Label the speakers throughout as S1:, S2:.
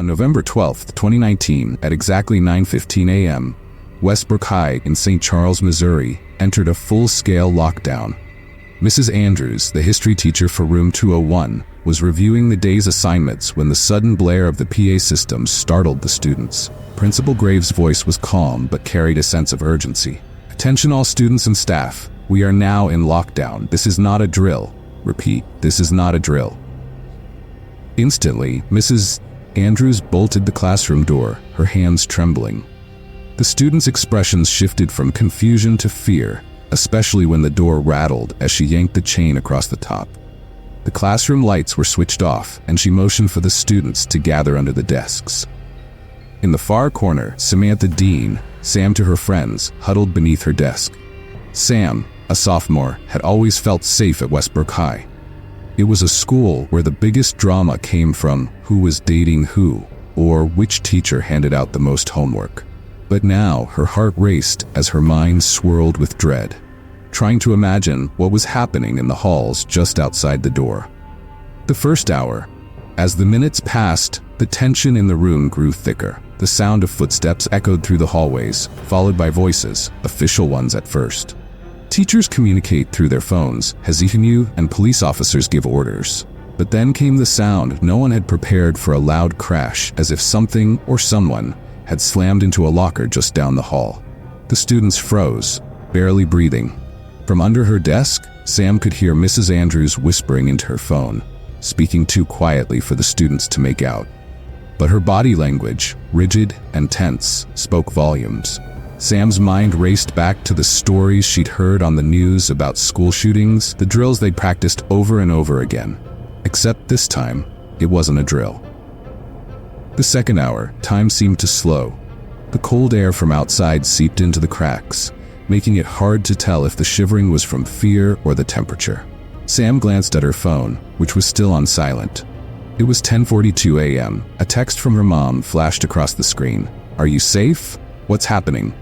S1: On November 12, 2019, at exactly 9:15 a.m., Westbrook High in St. Charles, Missouri, entered a full-scale lockdown. Mrs. Andrews, the history teacher for room 201, was reviewing the day's assignments when the sudden blare of the PA system startled the students. Principal Graves' voice was calm but carried a sense of urgency. "Attention all students and staff. We are now in lockdown. This is not a drill. Repeat, this is not a drill." Instantly, Mrs. Andrews bolted the classroom door, her hands trembling. The students' expressions shifted from confusion to fear, especially when the door rattled as she yanked the chain across the top. The classroom lights were switched off, and she motioned for the students to gather under the desks. In the far corner, Samantha Dean, Sam to her friends, huddled beneath her desk. Sam, a sophomore, had always felt safe at Westbrook High. It was a school where the biggest drama came from who was dating who, or which teacher handed out the most homework. But now her heart raced as her mind swirled with dread, trying to imagine what was happening in the halls just outside the door. The first hour. As the minutes passed, the tension in the room grew thicker. The sound of footsteps echoed through the hallways, followed by voices, official ones at first. Teachers communicate through their phones, Hezekinu, and police officers give orders. But then came the sound no one had prepared for, a loud crash, as if something or someone had slammed into a locker just down the hall. The students froze, barely breathing. From under her desk, Sam could hear Mrs. Andrews whispering into her phone, speaking too quietly for the students to make out. But her body language, rigid and tense, spoke volumes. Sam's mind raced back to the stories she'd heard on the news about school shootings, the drills they'd practiced over and over again. Except this time, it wasn't a drill. The second hour, time seemed to slow. The cold air from outside seeped into the cracks, making it hard to tell if the shivering was from fear or the temperature. Sam glanced at her phone, which was still on silent. It was 10:42 a.m. A text from her mom flashed across the screen. "Are you safe? What's happening?"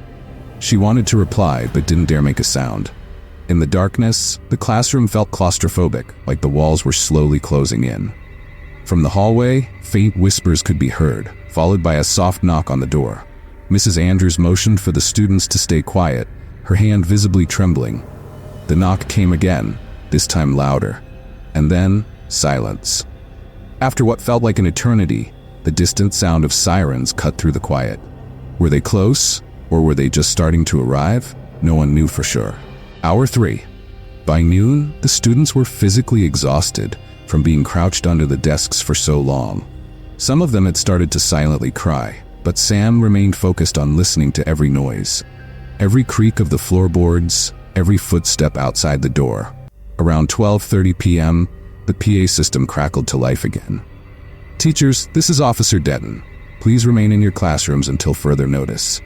S1: She wanted to reply, but didn't dare make a sound. In the darkness, the classroom felt claustrophobic, like the walls were slowly closing in. From the hallway, faint whispers could be heard, followed by a soft knock on the door. Mrs. Andrews motioned for the students to stay quiet, her hand visibly trembling. The knock came again, this time louder, and then silence. After what felt like an eternity, the distant sound of sirens cut through the quiet. Were they close? Or were they just starting to arrive? No one knew for sure. Hour 3. By noon, the students were physically exhausted from being crouched under the desks for so long. Some of them had started to silently cry, but Sam remained focused on listening to every noise. Every creak of the floorboards, every footstep outside the door. Around 12:30 p.m., the PA system crackled to life again. "Teachers, this is Officer Denton. Please remain in your classrooms until further notice."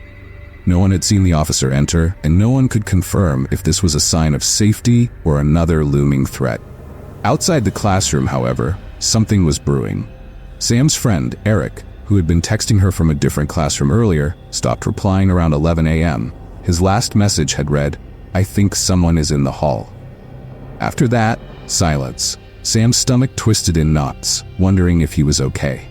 S1: No one had seen the officer enter, and no one could confirm if this was a sign of safety or another looming threat. Outside the classroom, however, something was brewing. Sam's friend, Eric, who had been texting her from a different classroom earlier, stopped replying around 11 a.m. His last message had read, "I think someone is in the hall." After that, silence. Sam's stomach twisted in knots, wondering if he was okay.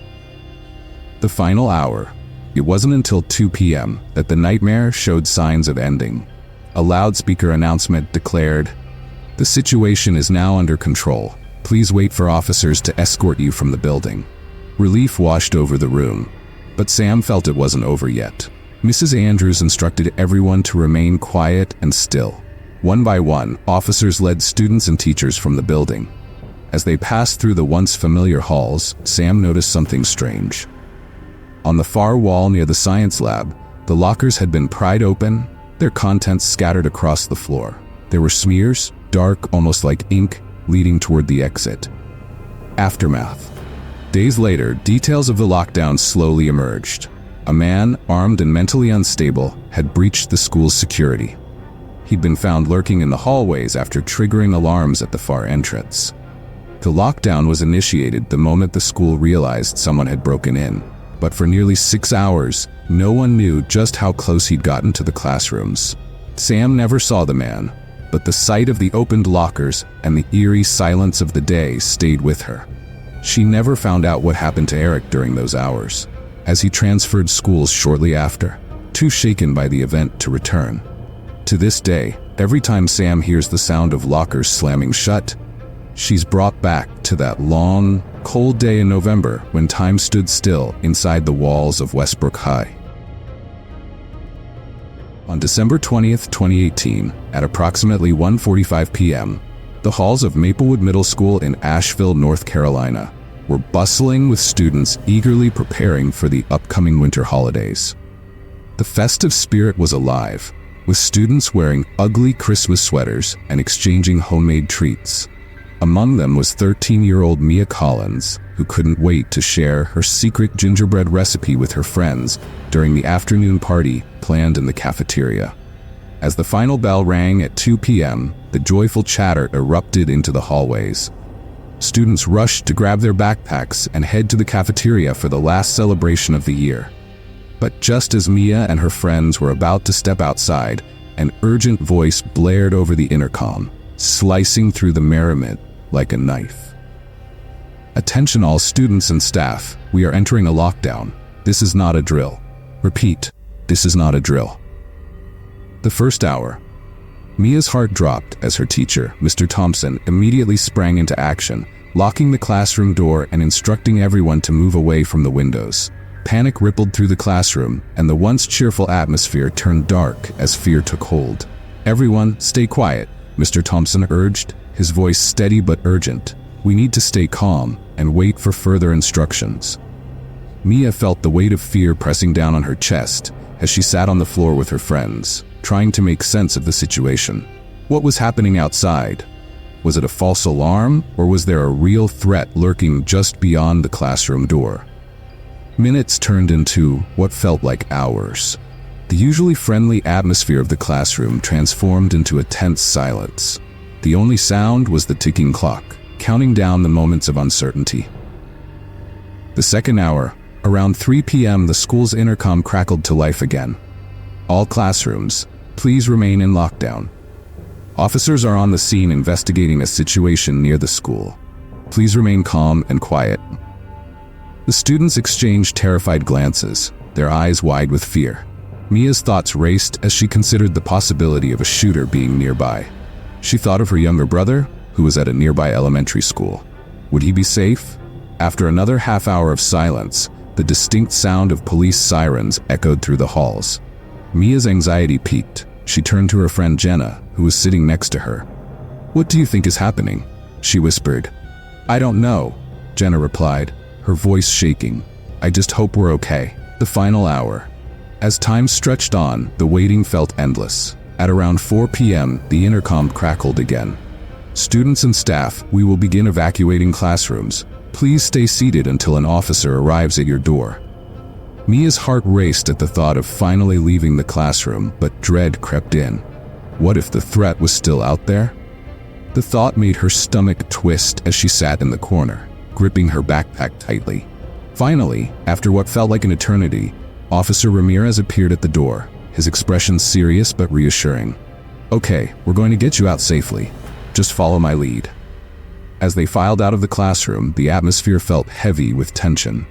S1: The final hour. It wasn't until 2 p.m. that the nightmare showed signs of ending. A loudspeaker announcement declared, "The situation is now under control. Please wait for officers to escort you from the building." Relief washed over the room, but Sam felt it wasn't over yet. Mrs. Andrews instructed everyone to remain quiet and still. One by one, officers led students and teachers from the building. As they passed through the once familiar halls, Sam noticed something strange. On the far wall near the science lab, the lockers had been pried open, their contents scattered across the floor. There were smears, dark, almost like ink, leading toward the exit. Aftermath. Days later, details of the lockdown slowly emerged. A man, armed and mentally unstable, had breached the school's security. He'd been found lurking in the hallways after triggering alarms at the far entrance. The lockdown was initiated the moment the school realized someone had broken in. But for nearly 6 hours, no one knew just how close he'd gotten to the classrooms. Sam never saw the man, but the sight of the opened lockers and the eerie silence of the day stayed with her. She never found out what happened to Eric during those hours. as he transferred schools shortly after, too shaken by the event to return. To this day, every time Sam hears the sound of lockers slamming shut, she's brought back to that long, cold day in November when time stood still inside the walls of Westbrook High. On December 20th, 2018, at approximately 1:45 p.m., the halls of Maplewood Middle School in Asheville, North Carolina, were bustling with students eagerly preparing for the upcoming winter holidays. The festive spirit was alive, with students wearing ugly Christmas sweaters and exchanging homemade treats. Among them was 13-year-old Mia Collins, who couldn't wait to share her secret gingerbread recipe with her friends during the afternoon party planned in the cafeteria. As the final bell rang at 2 p.m., the joyful chatter erupted into the hallways. Students rushed to grab their backpacks and head to the cafeteria for the last celebration of the year. But just as Mia and her friends were about to step outside, an urgent voice blared over the intercom, slicing through the merriment like a knife. "Attention all students and staff, we are entering a lockdown. This is not a drill. Repeat, this is not a drill." The first hour. Mia's heart dropped as her teacher, Mr. Thompson, immediately sprang into action, locking the classroom door and instructing everyone to move away from the windows. Panic rippled through the classroom, and the once cheerful atmosphere turned dark as fear took hold. "Everyone, stay quiet," Mr. Thompson urged, his voice steady but urgent. "We need to stay calm and wait for further instructions." Mia felt the weight of fear pressing down on her chest as she sat on the floor with her friends, trying to make sense of the situation. What was happening outside? Was it a false alarm, or was there a real threat lurking just beyond the classroom door? Minutes turned into what felt like hours. The usually friendly atmosphere of the classroom transformed into a tense silence. The only sound was the ticking clock, counting down the moments of uncertainty. The second hour, around 3 p.m., the school's intercom crackled to life again. "All classrooms, please remain in lockdown. Officers are on the scene investigating a situation near the school. Please remain calm and quiet." The students exchanged terrified glances, their eyes wide with fear. Mia's thoughts raced as she considered the possibility of a shooter being nearby. She thought of her younger brother, who was at a nearby elementary school. Would he be safe? After another half hour of silence, the distinct sound of police sirens echoed through the halls. Mia's anxiety peaked. She turned to her friend Jenna, who was sitting next to her. "What do you think is happening?" she whispered. "I don't know," Jenna replied, her voice shaking. "I just hope we're okay." The final hour. As time stretched on, the waiting felt endless. At around 4 p.m., the intercom crackled again. "Students and staff, we will begin evacuating classrooms. Please stay seated until an officer arrives at your door." Mia's heart raced at the thought of finally leaving the classroom, but dread crept in. What if the threat was still out there? The thought made her stomach twist as she sat in the corner, gripping her backpack tightly. Finally, after what felt like an eternity, Officer Ramirez appeared at the door, his expression serious but reassuring. "Okay, we're going to get you out safely. Just follow my lead." As they filed out of the classroom, the atmosphere felt heavy with tension.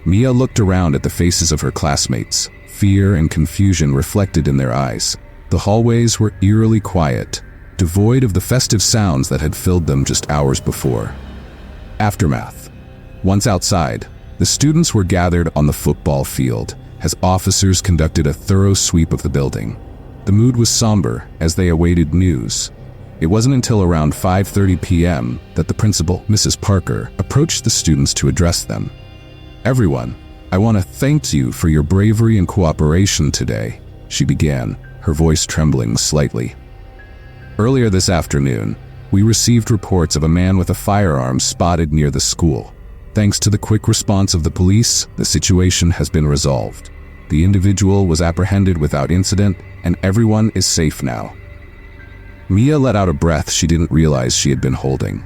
S1: Mia looked around at the faces of her classmates, fear and confusion reflected in their eyes. The hallways were eerily quiet, devoid of the festive sounds that had filled them just hours before. Aftermath. Once outside, the students were gathered on the football field as officers conducted a thorough sweep of the building. The mood was somber as they awaited news. It wasn't until around 5:30 p.m. that the principal, Mrs. Parker, approached the students to address them. "Everyone, I want to thank you for your bravery and cooperation today," she began, her voice trembling slightly. "Earlier this afternoon, we received reports of a man with a firearm spotted near the school. Thanks to the quick response of the police, the situation has been resolved. The individual was apprehended without incident, and everyone is safe now." Mia let out a breath she didn't realize she had been holding.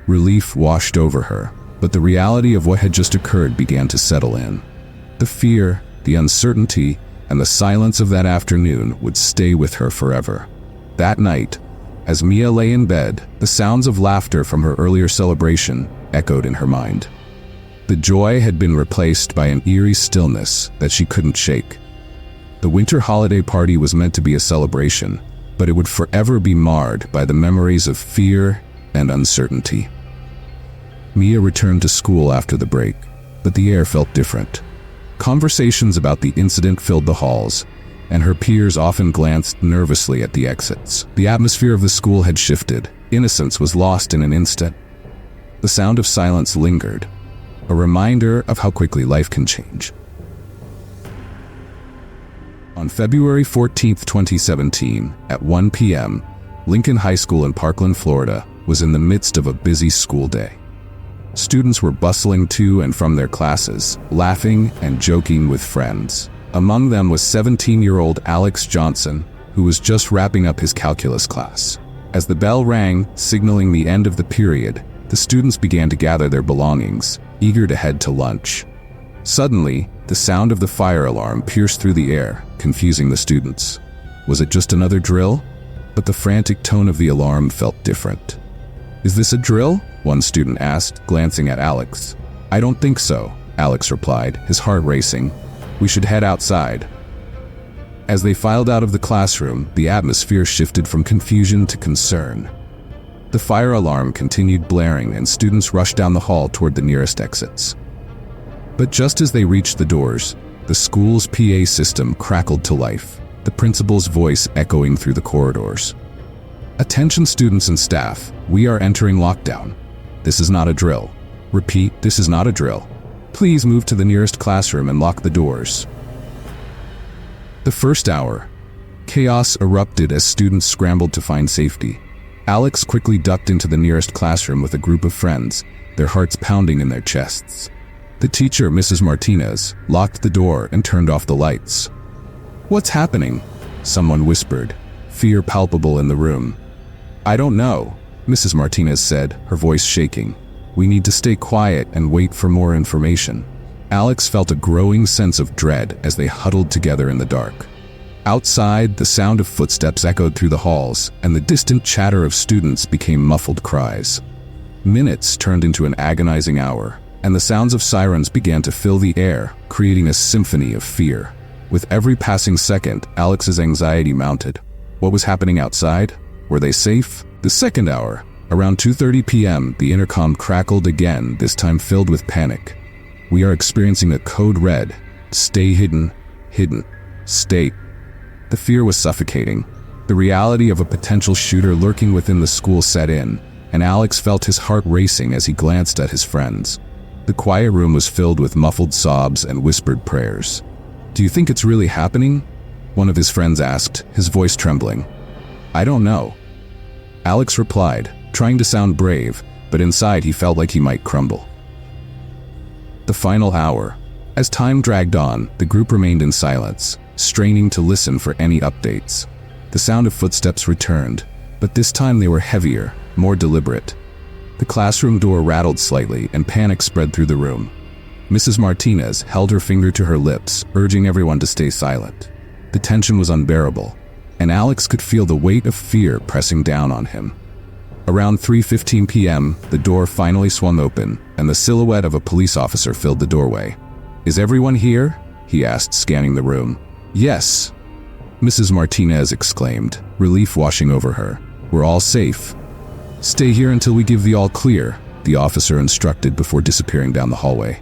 S1: Relief washed over her, but the reality of what had just occurred began to settle in. The fear, the uncertainty, and the silence of that afternoon would stay with her forever. That night, as Mia lay in bed, the sounds of laughter from her earlier celebration echoed in her mind. The joy had been replaced by an eerie stillness that she couldn't shake. The winter holiday party was meant to be a celebration, but it would forever be marred by the memories of fear and uncertainty. Mia returned to school after the break, but the air felt different. Conversations about the incident filled the halls, and her peers often glanced nervously at the exits. The atmosphere of the school had shifted. Innocence was lost in an instant. The sound of silence lingered, a reminder of how quickly life can change. On February 14, 2017, at 1 p.m., Lincoln High School in Parkland, Florida, was in the midst of a busy school day. Students were bustling to and from their classes, laughing and joking with friends. Among them was 17-year-old Alex Johnson, who was just wrapping up his calculus class. As the bell rang, signaling the end of the period, the students began to gather their belongings, eager to head to lunch. Suddenly, the sound of the fire alarm pierced through the air, confusing the students. Was it just another drill? But the frantic tone of the alarm felt different. "Is this a drill?" one student asked, glancing at Alex. "I don't think so," Alex replied, his heart racing. "We should head outside." As they filed out of the classroom, the atmosphere shifted from confusion to concern. The fire alarm continued blaring, and students rushed down the hall toward the nearest exits. But just as they reached the doors, the school's PA system crackled to life, the principal's voice echoing through the corridors. "Attention students and staff, we are entering lockdown. This is not a drill. Repeat, this is not a drill. Please move to the nearest classroom and lock the doors." The first hour, chaos erupted as students scrambled to find safety. Alex quickly ducked into the nearest classroom with a group of friends, their hearts pounding in their chests. The teacher, Mrs. Martinez, locked the door and turned off the lights. "What's happening?" someone whispered, fear palpable in the room. "I don't know," Mrs. Martinez said, her voice shaking. "We need to stay quiet and wait for more information." Alex felt a growing sense of dread as they huddled together in the dark. Outside, the sound of footsteps echoed through the halls, and the distant chatter of students became muffled cries. Minutes turned into an agonizing hour, and the sounds of sirens began to fill the air, creating a symphony of fear. With every passing second, Alex's anxiety mounted. What was happening outside? Were they safe? The second hour, around 2:30 p.m., the intercom crackled again, this time filled with panic. "We are experiencing a code red. Stay hidden, hidden, stay." The fear was suffocating. The reality of a potential shooter lurking within the school set in, and Alex felt his heart racing as he glanced at his friends. The quiet room was filled with muffled sobs and whispered prayers. "Do you think it's really happening?" one of his friends asked, his voice trembling. "I don't know," Alex replied, trying to sound brave, but inside he felt like he might crumble. The final hour. As time dragged on, the group remained in silence, straining to listen for any updates. The sound of footsteps returned, but this time they were heavier, more deliberate. The classroom door rattled slightly and panic spread through the room. Mrs. Martinez held her finger to her lips, urging everyone to stay silent. The tension was unbearable, and Alex could feel the weight of fear pressing down on him. Around 3:15 p.m., the door finally swung open, and the silhouette of a police officer filled the doorway. "Is everyone here?" he asked, scanning the room. "Yes," Mrs. Martinez exclaimed, relief washing over her. "We're all safe." "Stay here until we give the all clear," the officer instructed before disappearing down the hallway.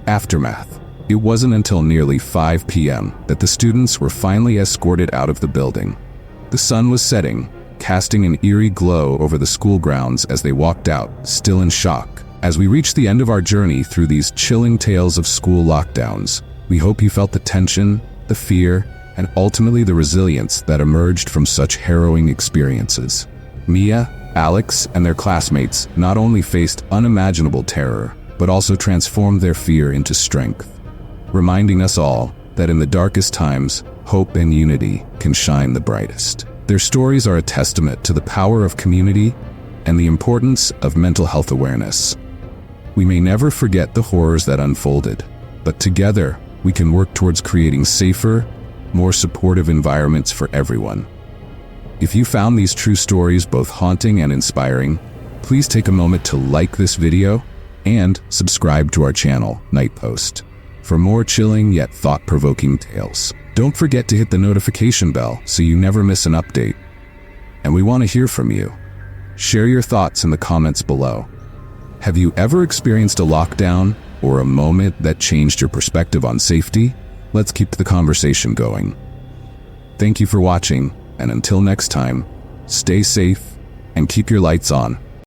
S1: Aftermath. It wasn't until nearly 5 p.m. that the students were finally escorted out of the building. The sun was setting, casting an eerie glow over the school grounds as they walked out, still in shock. As we reach the end of our journey through these chilling tales of school lockdowns, we hope you felt the tension, the fear, and ultimately the resilience that emerged from such harrowing experiences. Mia, Alex, and their classmates not only faced unimaginable terror, but also transformed their fear into strength, reminding us all that in the darkest times, hope and unity can shine the brightest. Their stories are a testament to the power of community and the importance of mental health awareness. We may never forget the horrors that unfolded, but together we can work towards creating safer, more supportive environments for everyone. If you found these true stories both haunting and inspiring, please take a moment to like this video, And subscribe to our channel, Night Post, for more chilling yet thought-provoking tales. Don't forget to hit the notification bell so you never miss an update. And we want to hear from you. Share your thoughts in the comments below. Have you ever experienced a lockdown or a moment that changed your perspective on safety? Let's keep the conversation going. Thank you for watching, and until next time, stay safe and keep your lights on.